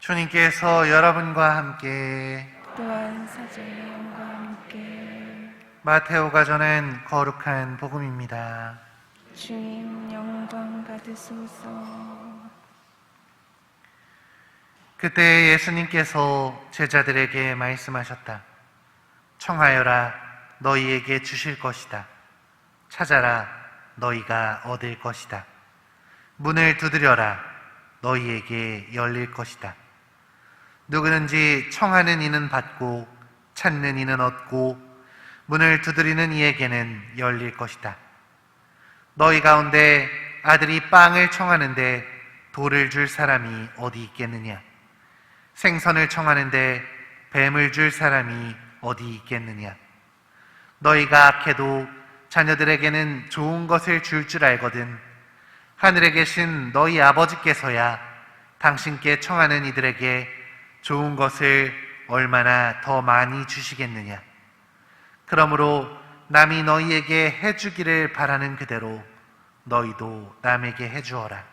주님께서 여러분과 함께 또한 사자의 영과 함께 마테오가 전한 거룩한 복음입니다. 주님 영광 받으소서. 그때 예수님께서 제자들에게 말씀하셨다. 청하여라, 너희에게 주실 것이다. 찾아라, 너희가 얻을 것이다. 문을 두드려라, 너희에게 열릴 것이다. 누구든지 청하는 이는 받고 찾는 이는 얻고 문을 두드리는 이에게는 열릴 것이다. 너희 가운데 아들이 빵을 청하는데 돌을 줄 사람이 어디 있겠느냐? 생선을 청하는데 뱀을 줄 사람이 어디 있겠느냐? 너희가 악해도 자녀들에게는 좋은 것을 줄 줄 알거든 하늘에 계신 너희 아버지께서야 당신께 청하는 이들에게 좋은 것을 얼마나 더 많이 주시겠느냐? 그러므로 남이 너희에게 해주기를 바라는 그대로 너희도 남에게 해주어라.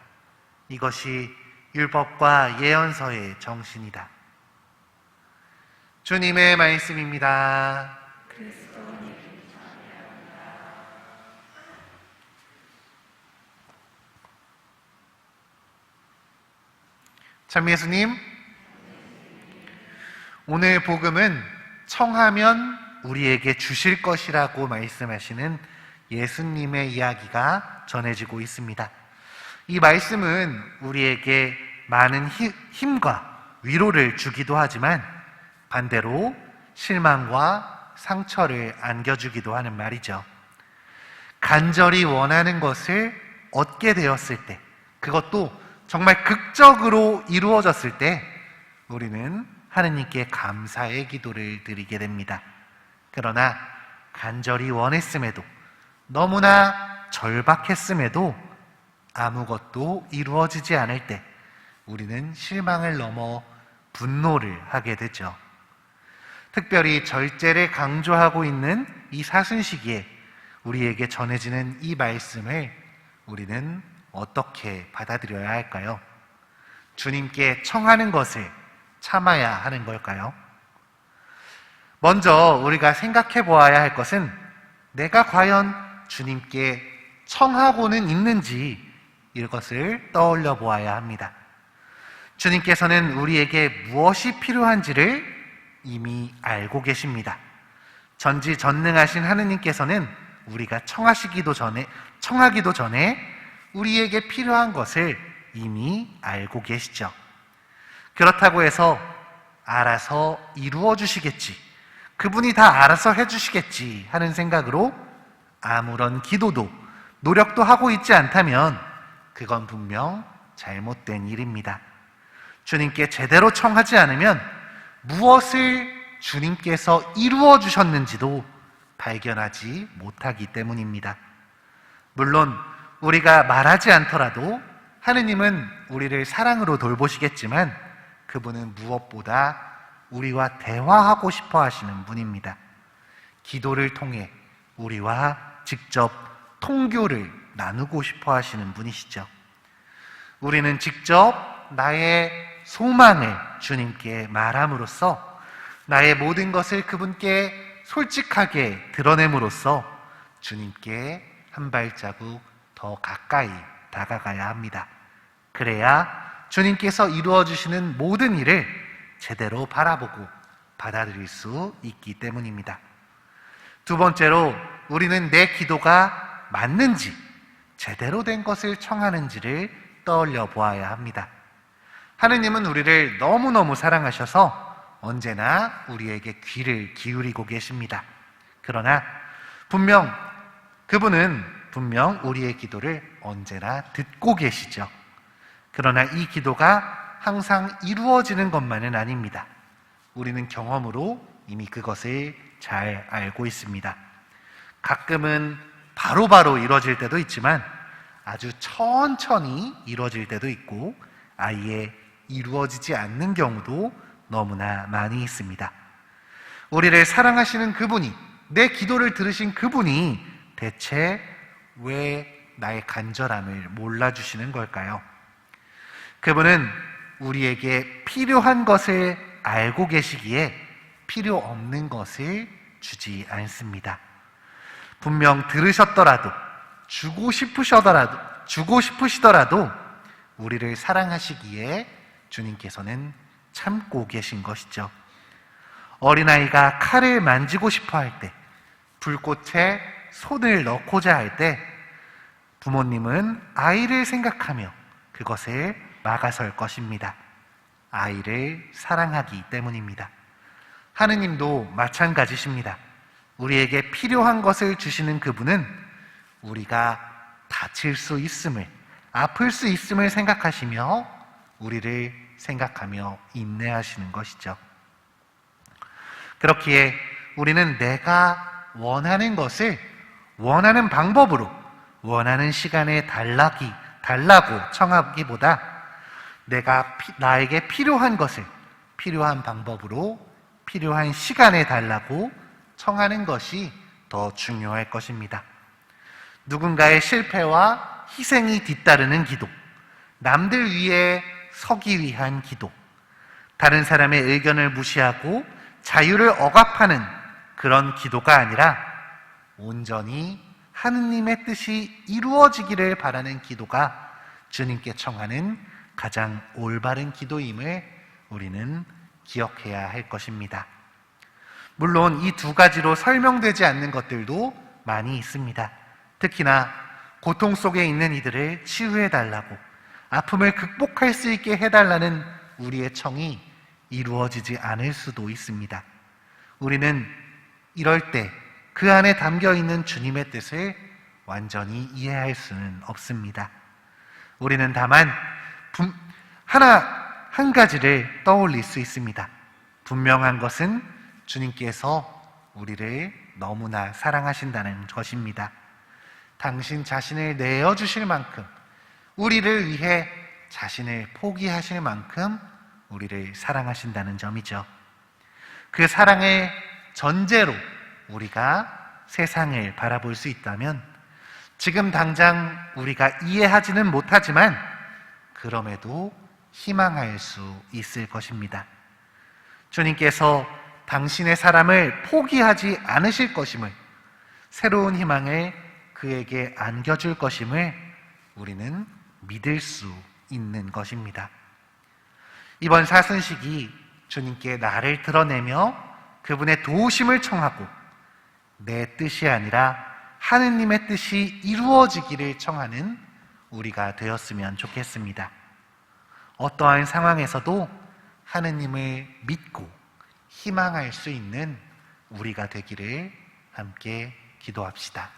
이것이 율법과 예언서의 정신이다. 주님의 말씀입니다. 그리스도님 참 예수님, 오늘 복음은 청하면 우리에게 주실 것이라고 말씀하시는 예수님의 이야기가 전해지고 있습니다. 이 말씀은 우리에게 많은 힘과 위로를 주기도 하지만 반대로 실망과 상처를 안겨주기도 하는 말이죠. 간절히 원하는 것을 얻게 되었을 때, 그것도 정말 극적으로 이루어졌을 때 우리는 하느님께 감사의 기도를 드리게 됩니다. 그러나 간절히 원했음에도, 너무나 절박했음에도 아무것도 이루어지지 않을 때 우리는 실망을 넘어 분노를 하게 되죠. 특별히 절제를 강조하고 있는 이 사순시기에 우리에게 전해지는 이 말씀을 우리는 어떻게 받아들여야 할까요? 주님께 청하는 것을 참아야 하는 걸까요? 먼저 우리가 생각해 보아야 할 것은 내가 과연 주님께 청하고는 있는지 이것을 떠올려 보아야 합니다. 주님께서는 우리에게 무엇이 필요한지를 이미 알고 계십니다. 전지전능하신 하느님께서는 우리가 청하기도 전에 우리에게 필요한 것을 이미 알고 계시죠. 그렇다고 해서 알아서 이루어 주시겠지, 그분이 다 알아서 해주시겠지 하는 생각으로 아무런 기도도 노력도 하고 있지 않다면 그건 분명 잘못된 일입니다. 주님께 제대로 청하지 않으면 무엇을 주님께서 이루어 주셨는지도 발견하지 못하기 때문입니다. 물론 우리가 말하지 않더라도 하느님은 우리를 사랑으로 돌보시겠지만 그분은 무엇보다 우리와 대화하고 싶어 하시는 분입니다. 기도를 통해 우리와 직접 통교를 나누고 싶어 하시는 분이시죠. 우리는 직접 나의 소망을 주님께 말함으로써 나의 모든 것을 그분께 솔직하게 드러냄으로써 주님께 한 발자국 더 가까이 다가가야 합니다. 그래야 주님께서 이루어 주시는 모든 일을 제대로 바라보고 받아들일 수 있기 때문입니다. 두 번째로 우리는 내 기도가 맞는지, 제대로 된 것을 청하는지를 떠올려 보아야 합니다. 하느님은 우리를 너무너무 사랑하셔서 언제나 우리에게 귀를 기울이고 계십니다. 그러나 그분은 분명 우리의 기도를 언제나 듣고 계시죠. 그러나 이 기도가 항상 이루어지는 것만은 아닙니다. 우리는 경험으로 이미 그것을 잘 알고 있습니다. 가끔은 바로바로 이루어질 때도 있지만 아주 천천히 이루어질 때도 있고 아예 이루어지지 않는 경우도 너무나 많이 있습니다. 우리를 사랑하시는 그분이, 내 기도를 들으신 그분이 대체 왜 나의 간절함을 몰라주시는 걸까요? 그분은 우리에게 필요한 것을 알고 계시기에 필요 없는 것을 주지 않습니다. 분명 들으셨더라도 주고 싶으시더라도 우리를 사랑하시기에 주님께서는 참고 계신 것이죠. 어린아이가 칼을 만지고 싶어 할 때, 불꽃에 손을 넣고자 할 때 부모님은 아이를 생각하며 그것을 막아설 것입니다. 아이를 사랑하기 때문입니다. 하느님도 마찬가지십니다. 우리에게 필요한 것을 주시는 그분은 우리가 다칠 수 있음을, 아플 수 있음을 생각하시며 우리를 생각하며 인내하시는 것이죠. 그렇기에 우리는 내가 원하는 것을 원하는 방법으로, 원하는 시간에 달라고 청하기보다 나에게 필요한 것을 필요한 방법으로, 필요한 시간에 달라고 청하는 것이 더 중요할 것입니다. 누군가의 실패와 희생이 뒤따르는 기도, 남들 위에 서기 위한 기도, 다른 사람의 의견을 무시하고 자유를 억압하는 그런 기도가 아니라 온전히 하느님의 뜻이 이루어지기를 바라는 기도가 주님께 청하는 가장 올바른 기도임을 우리는 기억해야 할 것입니다. 물론 이 두 가지로 설명되지 않는 것들도 많이 있습니다. 특히나 고통 속에 있는 이들을 치유해달라고, 아픔을 극복할 수 있게 해달라는 우리의 청이 이루어지지 않을 수도 있습니다. 우리는 이럴 때 그 안에 담겨있는 주님의 뜻을 완전히 이해할 수는 없습니다. 우리는 다만 한 가지를 떠올릴 수 있습니다. 분명한 것은 주님께서 우리를 너무나 사랑하신다는 것입니다. 당신 자신을 내어주실 만큼, 우리를 위해 자신을 포기하실 만큼 우리를 사랑하신다는 점이죠. 그 사랑의 전제로 우리가 세상을 바라볼 수 있다면 지금 당장 우리가 이해하지는 못하지만 그럼에도 희망할 수 있을 것입니다. 주님께서 당신의 사람을 포기하지 않으실 것임을, 새로운 희망을 그에게 안겨줄 것임을 우리는 믿을 수 있는 것입니다. 이번 사순식이 주님께 나를 드러내며 그분의 도우심을 청하고 내 뜻이 아니라 하느님의 뜻이 이루어지기를 청하는 우리가 되었으면 좋겠습니다. 어떠한 상황에서도 하느님을 믿고 희망할 수 있는 우리가 되기를 함께 기도합시다.